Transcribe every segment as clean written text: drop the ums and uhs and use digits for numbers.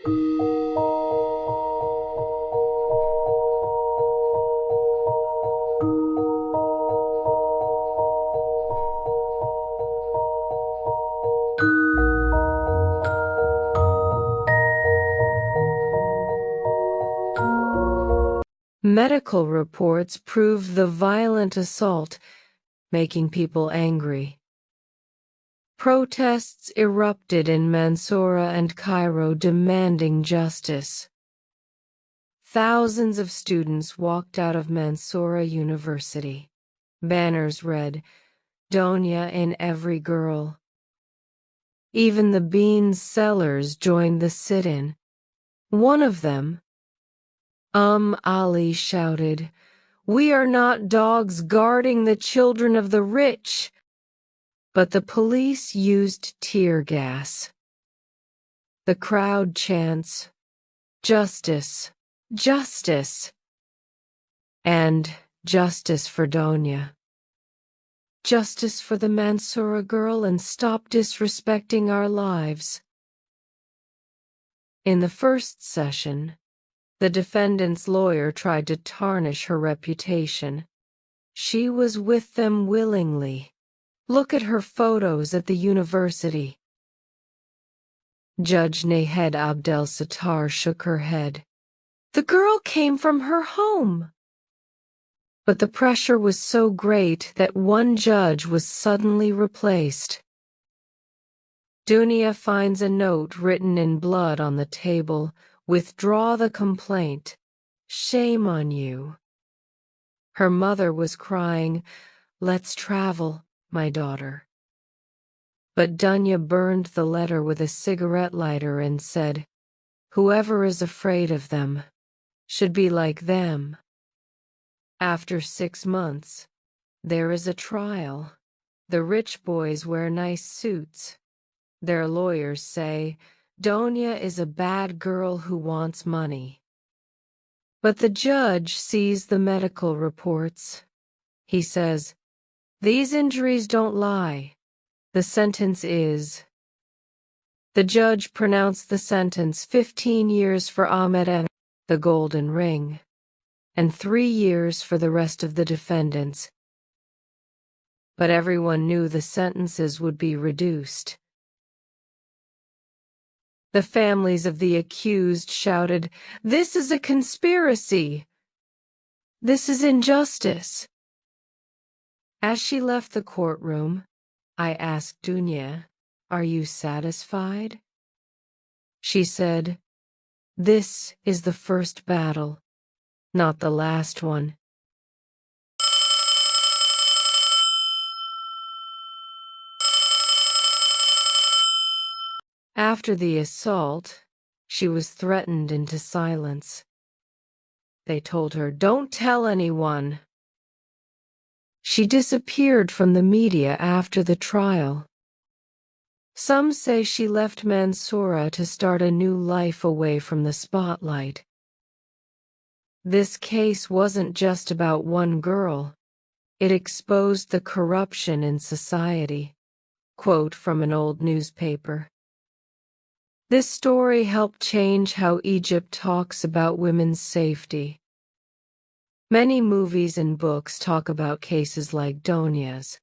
Medical reports proved the violent assault, making people angry. Protests erupted in Mansoura and Cairo demanding justice. Thousands of students walked out of Mansoura University. Banners read, "Donia in every girl." Even the beans sellers joined the sit-in. One of them, Ali, shouted, "We are not dogs guarding the children of the rich." But the police used tear gas. The crowd chants, "Justice, justice," and "Justice for Donia. Justice for the Mansoura girl, and stop disrespecting our lives." In the first session, the defendant's lawyer tried to tarnish her reputation. She was with them willingly. Look at her photos at the university. Judge Nahed Abdel Sattar shook her head. The girl came from her home. But the pressure was so great that one judge was suddenly replaced. Dunia finds a note written in blood on the table. "Withdraw the complaint. Shame on you." Her mother was crying, "Let's travel, my daughter." But Donia burned the letter with a cigarette lighter and said, "Whoever is afraid of them should be like them." After 6 months, there is a trial. The rich boys wear nice suits. Their lawyers say, Donia is a bad girl who wants money. But the judge sees the medical reports. He says, "These injuries don't lie. The sentence is." The judge pronounced the sentence 15 years for Ahmed and the golden ring, and 3 years for the rest of the defendants. But everyone knew the sentences would be reduced. The families of the accused shouted, "This is a conspiracy! This is injustice!" As she left the courtroom, I asked Dunia, "Are you satisfied?" She said, "This is the first battle, not the last one." After the assault, she was threatened into silence. They told her, "Don't tell anyone." She disappeared from the media after the trial. Some say she left Mansoura to start a new life away from the spotlight. This case wasn't just about one girl. It exposed the corruption in society. Quote from an old newspaper. This story helped change how Egypt talks about women's safety. Many movies and books talk about cases like Donia's.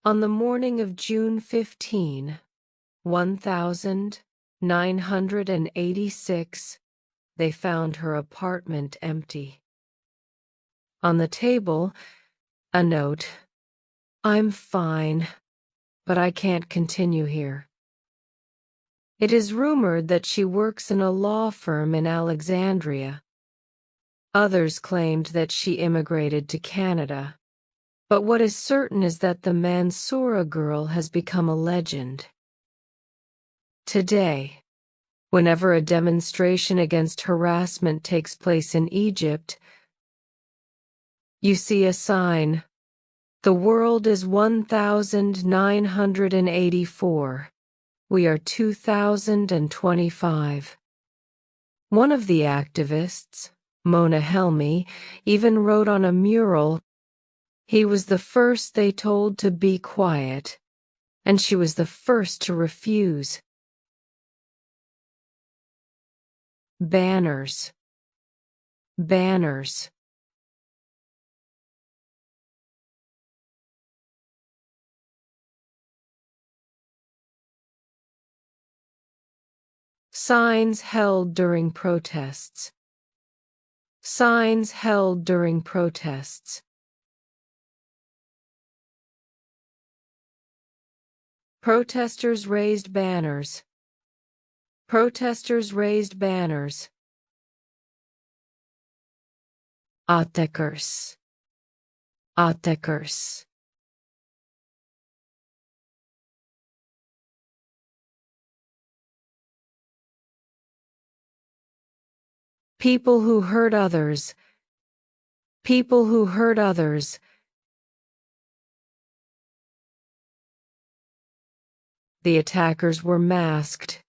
On the morning of June 15, 1986, they found her apartment empty. On the table, a note, "I'm fine, but I can't continue here." It is rumored that she works in a law firm in Alexandria. Others claimed that she immigrated to Canada. But what is certain is that the Mansoura girl has become a legend. Today, whenever a demonstration against harassment takes place in Egypt, you see a sign, "The world is 1984. We are 2025. One of the activists, Mona Helmi, even wrote on a mural, "He was the first they told to be quiet, and she was the first to refuse." Banners. Banners. Signs held during protests. Signs held during protests. Protesters raised banners. Protesters raised banners. Attackers. Attackers. People who hurt others. People who hurt others. The attackers were masked.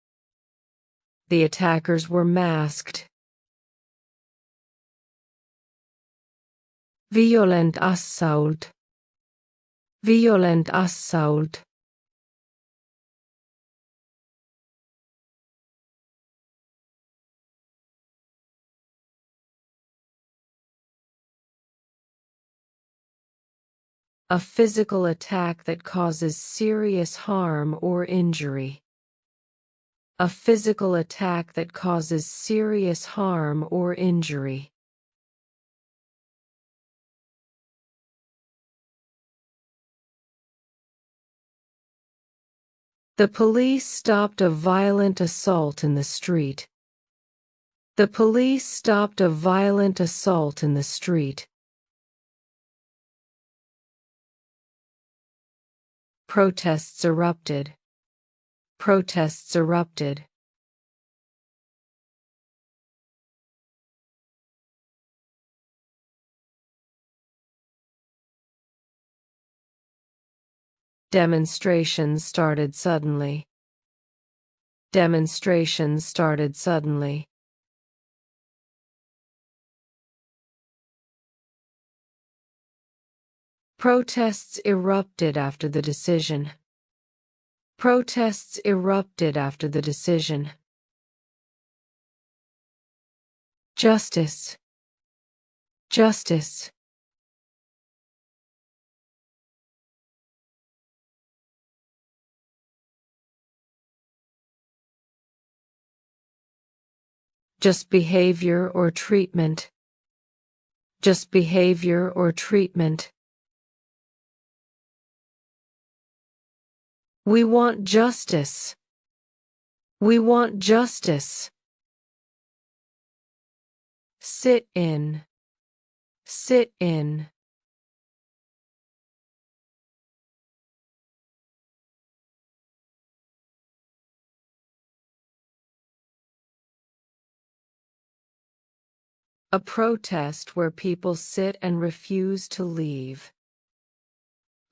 The attackers were masked. Violent assault. Violent assault. A physical attack that causes serious harm or injury. A physical attack that causes serious harm or injury. The police stopped a violent assault in the street. The police stopped a violent assault in the street. Protests erupted. Protests erupted. Demonstrations started suddenly. Demonstrations started suddenly. Protests erupted after the decision. Protests erupted after the decision. Justice. Justice. Just behavior or treatment. Just behavior or treatment. We want justice. We want justice. Sit in. Sit in. A protest where people sit and refuse to leave.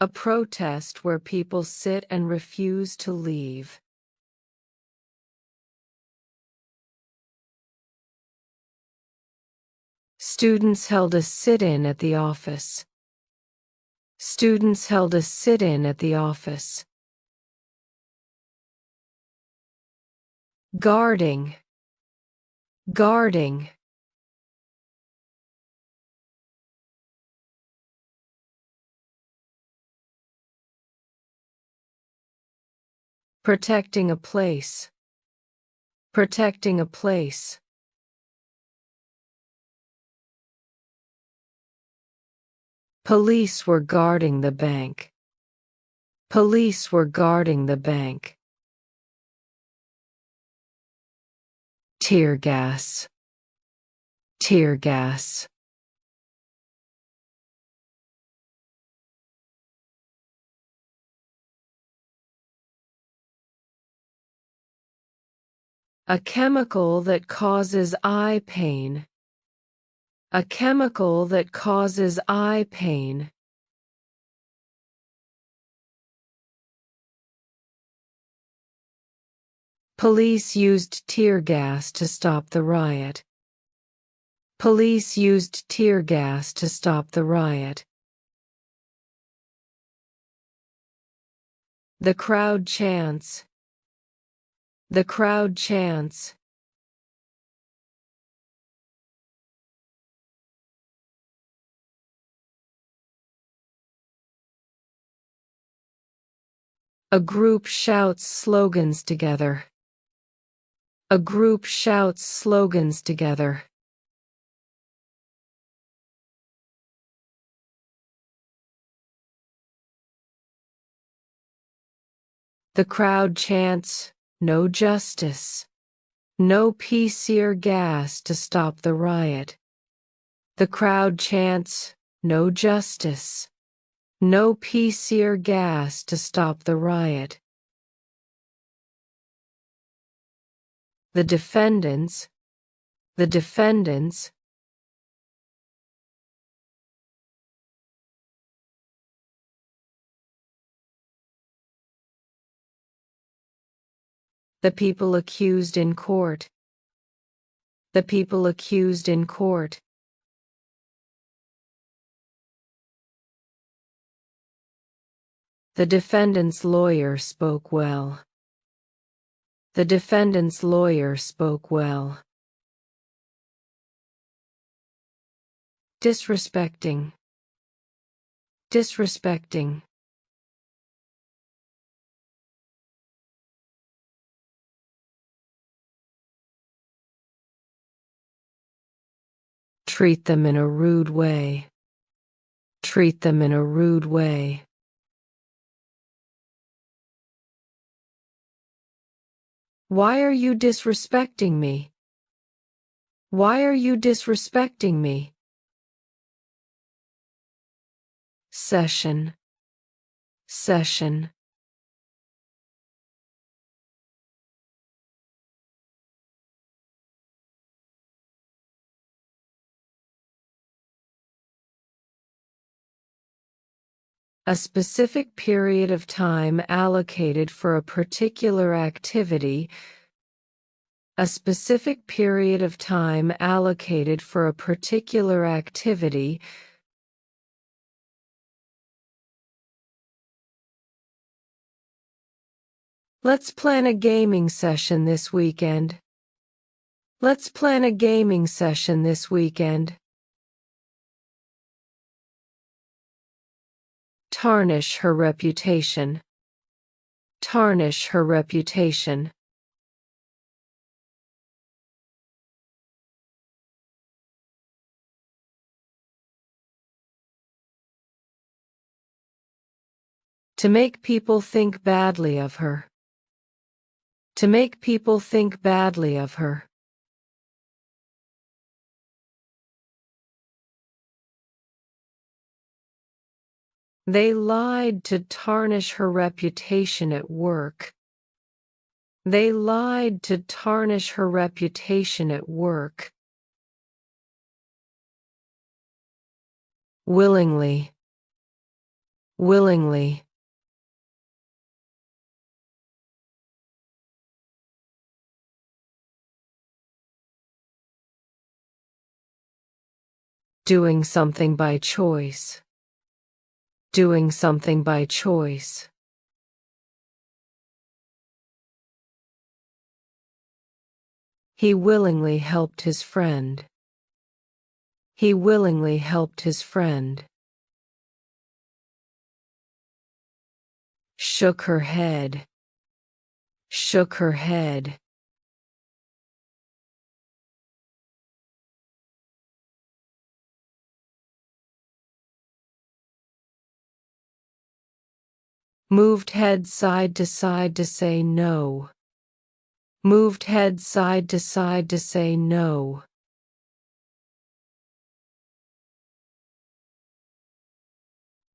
A protest where people sit and refuse to leave. Students held a sit-in at the office. Students held a sit-in at the office. Guarding. Guarding. Protecting a place. Protecting a place. Police were guarding the bank. Police were guarding the bank. Tear gas. Tear gas. A chemical that causes eye pain. A chemical that causes eye pain. Police used tear gas to stop the riot. Police used tear gas to stop the riot. The crowd chants. The crowd chants. A group shouts slogans together. A group shouts slogans together. The crowd chants, "No justice. No peace or gas to stop the riot." The crowd chants, "No justice. No peace or gas to stop the riot." The defendants. The defendants. The people accused in court. The people accused in court. The defendant's lawyer spoke well. The defendant's lawyer spoke well. Disrespecting. Disrespecting. Treat them in a rude way. Treat them in a rude way. Why are you disrespecting me? Why are you disrespecting me? Session. Session. A specific period of time allocated for a particular activity. A specific period of time allocated for a particular activity. Let's plan a gaming session this weekend. Let's plan a gaming session this weekend. Tarnish her reputation. Tarnish her reputation. To make people think badly of her. To make people think badly of her. They lied to tarnish her reputation at work. They lied to tarnish her reputation at work. Willingly. Willingly. Doing something by choice. Doing something by choice. He willingly helped his friend. He willingly helped his friend. Shook her head. Shook her head. Moved head side to side to say no. Moved head side to side to say no.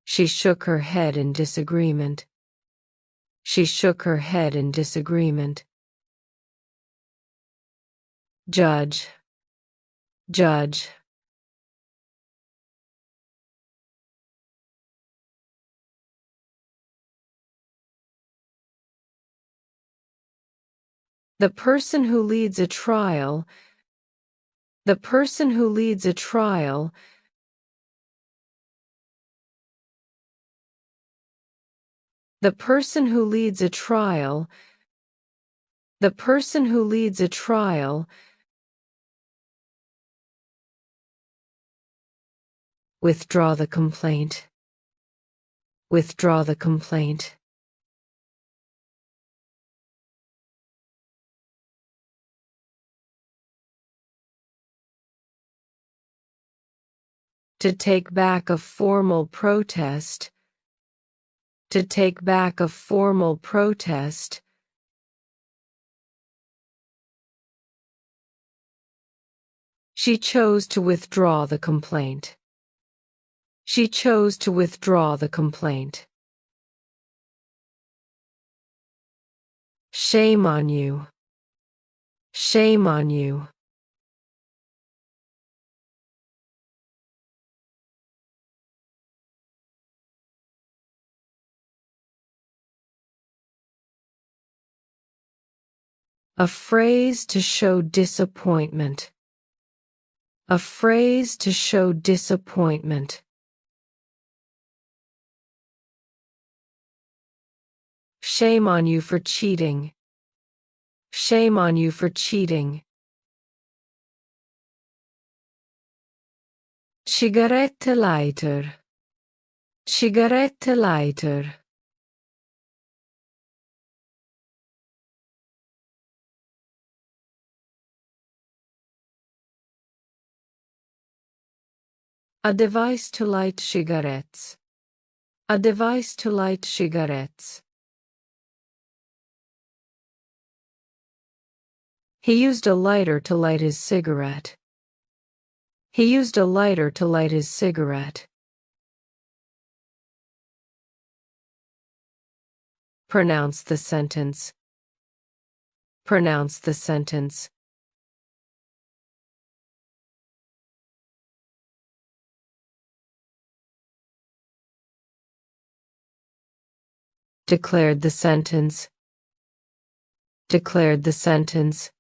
She shook her head in disagreement. She shook her head in disagreement. Judge. Judge. The person who leads a trial. The person who leads a trial. The person who leads a trial. The person who leads a trial. Withdraw the complaint. Withdraw the complaint. To take back a formal protest. To take back a formal protest. She chose to withdraw the complaint. She chose to withdraw the complaint. Shame on you. Shame on you. A phrase to show disappointment. A phrase to show disappointment. Shame on you for cheating. Shame on you for cheating. Sigarette lighter. Sigarette lighter. A device to light cigarettes. A device to light cigarettes. He used a lighter to light his cigarette. He used a lighter to light his cigarette. Pronounce the sentence. Pronounce the sentence. Declared the sentence. Declared the sentence.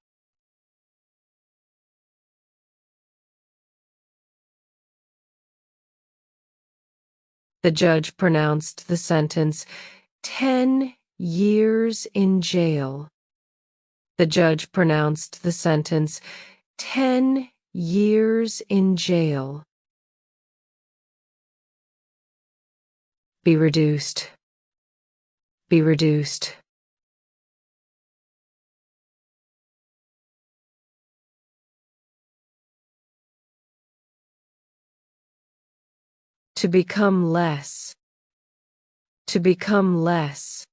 The judge pronounced the sentence, 10 years in jail. The judge pronounced the sentence, 10 years in jail. Be reduced. Be reduced. To become less. To become less.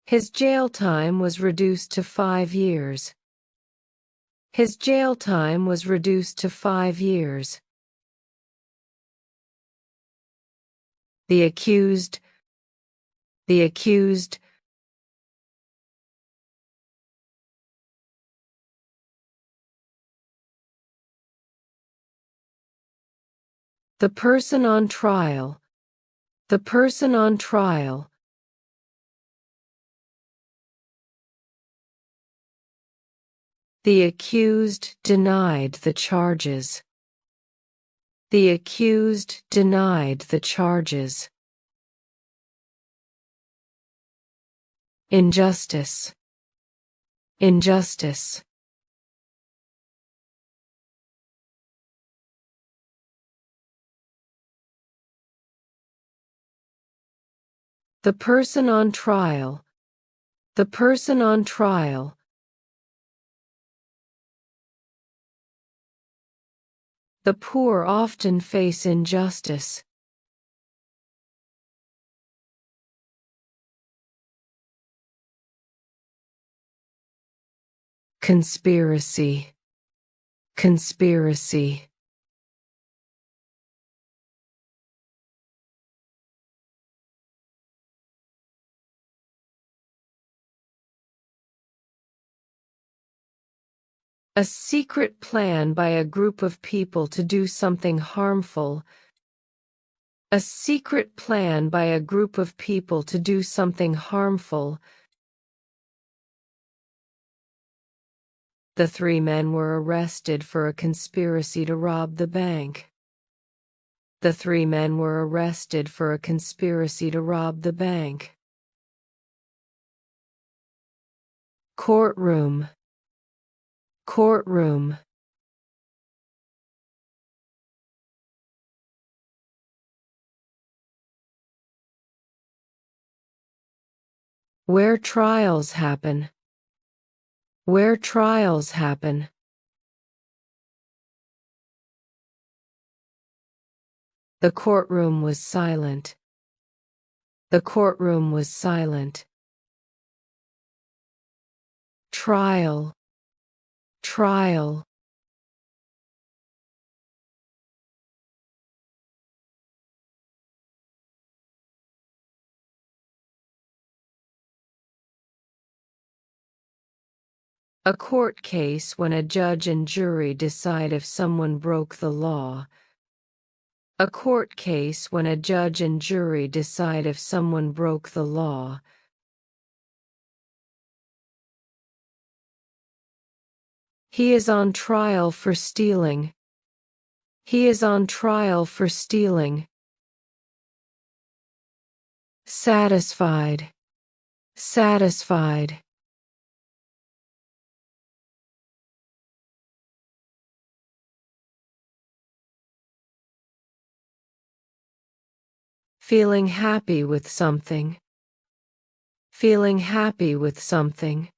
His jail time was reduced to 5 years. His jail time was reduced to 5 years. The accused. The accused. The person on trial. The person on trial. The accused denied the charges. The accused denied the charges. Injustice. Injustice. The person on trial. The person on trial. The poor often face injustice. Conspiracy. Conspiracy. A secret plan by a group of people to do something harmful. A secret plan by a group of people to do something harmful. The 3 men were arrested for a conspiracy to rob the bank. The 3 men were arrested for a conspiracy to rob the bank. Courtroom. Courtroom. Where trials happen. where trials happen. The courtroom was silent. The courtroom was silent. Trial, trial. A court case when a judge and jury decide if someone broke the law. A court case when a judge and jury decide if someone broke the law. He is on trial for stealing. He is on trial for stealing. Satisfied, satisfied. Feeling happy with something. Feeling happy with something.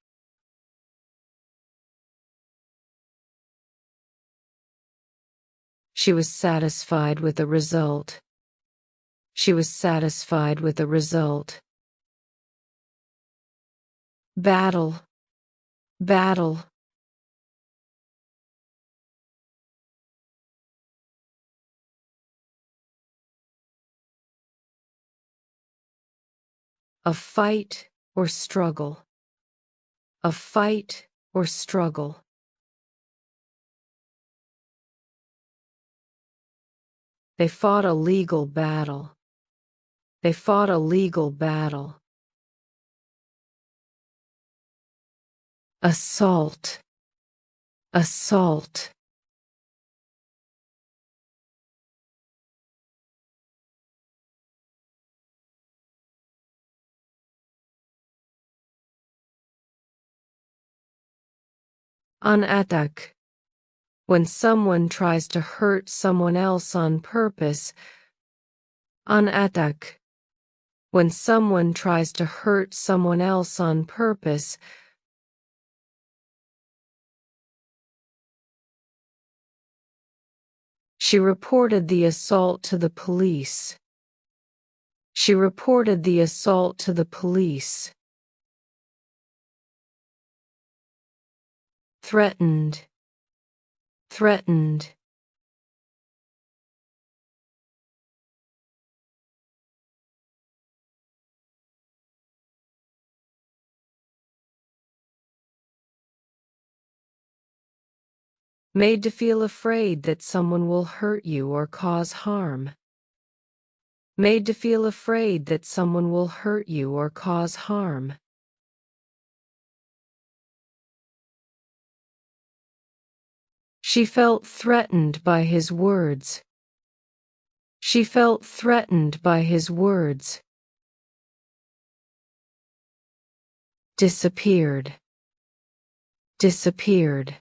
She was satisfied with the result. She was satisfied with the result. Battle, battle. A fight or struggle. A fight or struggle. They fought a legal battle. They fought a legal battle. Assault, assault. An attack. When someone tries to hurt someone else on purpose. An attack. When someone tries to hurt someone else on purpose. She reported the assault to the police. She reported the assault to the police. Threatened, threatened. Made to feel afraid that someone will hurt you or cause harm. Made to feel afraid that someone will hurt you or cause harm. She felt threatened by his words. She felt threatened by his words. Disappeared, disappeared.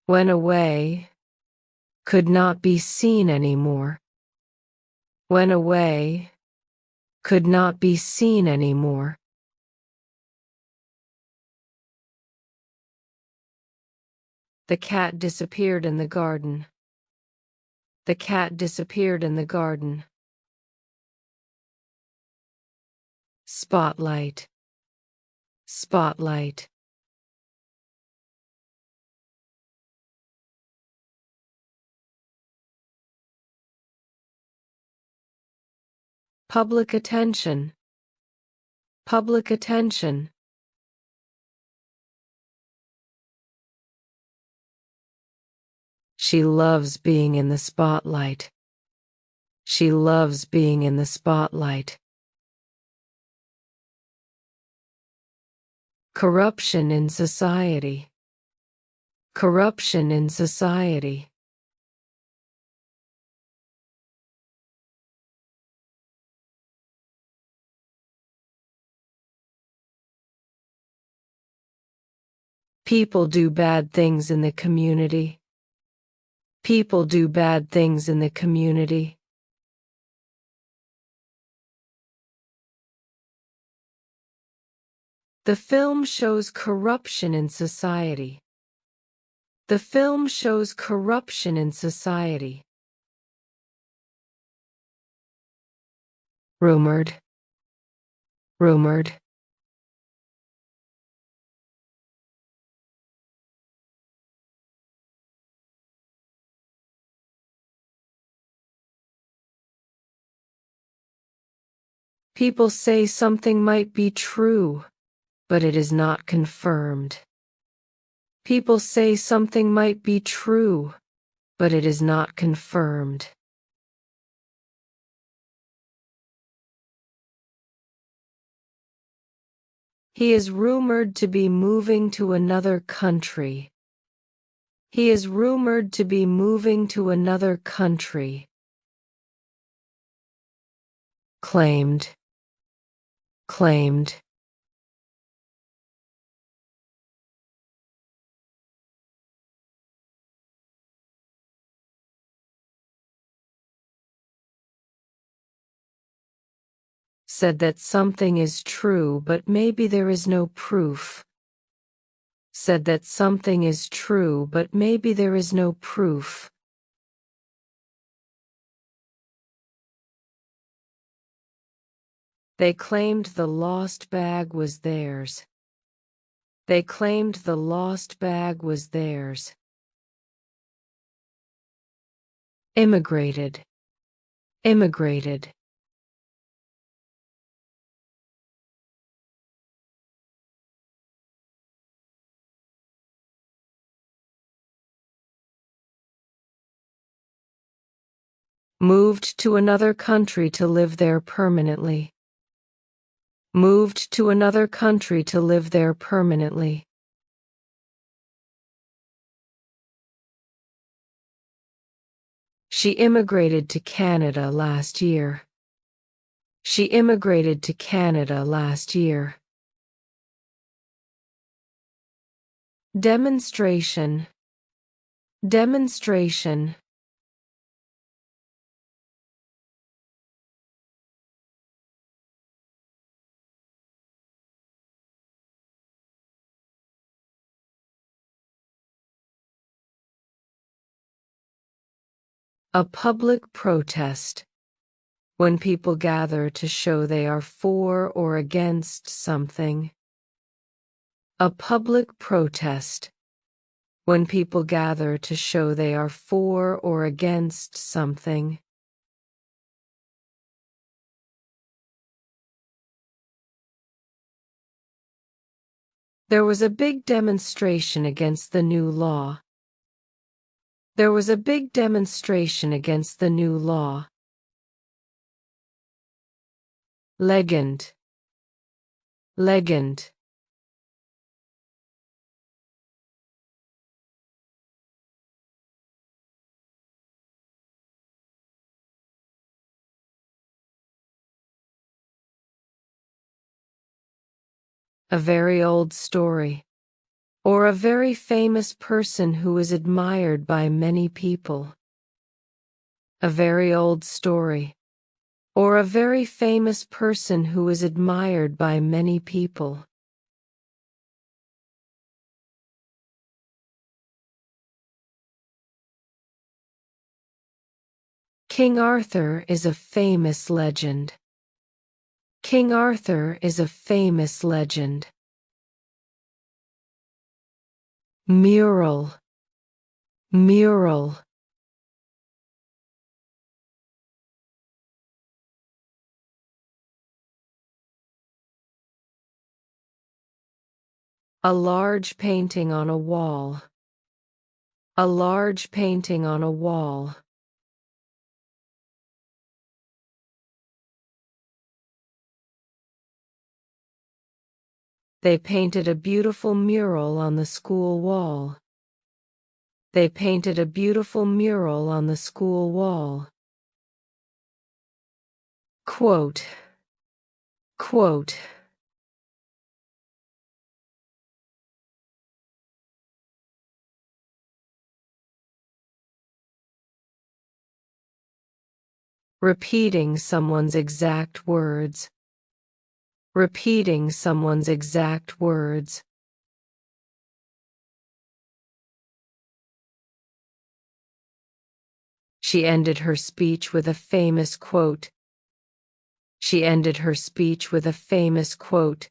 Went away, could not be seen anymore. Went away, could not be seen anymore. The cat disappeared in the garden. The cat disappeared in the garden. Spotlight, spotlight. Public attention, public attention. She loves being in the spotlight. She loves being in the spotlight. Corruption in society. Corruption in society. People do bad things in the community. People do bad things in the community. The film shows corruption in society. The film shows corruption in society. Rumored. Rumored. People say something might be true, but it is not confirmed. People say something might be true, but it is not confirmed. He is rumored to be moving to another country. He is rumored to be moving to another country. Claimed. Claimed. Said that something is true, but maybe there is no proof. Said that something is true, but maybe there is no proof. They claimed the lost bag was theirs. They claimed the lost bag was theirs. Immigrated. Immigrated. Moved to another country to live there permanently. Moved to another country to live there permanently. She immigrated to Canada last year. She immigrated to Canada last year. Demonstration. Demonstration. A public protest. When people gather to show they are for or against something. A public protest. When people gather to show they are for or against something. There was a big demonstration against the new law. There was a big demonstration against the new law. Legend. Legend. A very old story. Or a very famous person who is admired by many people. A very old story. Or a very famous person who is admired by many people. King Arthur is a famous legend. King Arthur is a famous legend. Mural. Mural. A large painting on a wall. A large painting on a wall. They painted a beautiful mural on the school wall. They painted a beautiful mural on the school wall. Quote. Quote. repeating someone's exact words, repeating someone's exact words. She ended her speech with a famous quote. She ended her speech with a famous quote.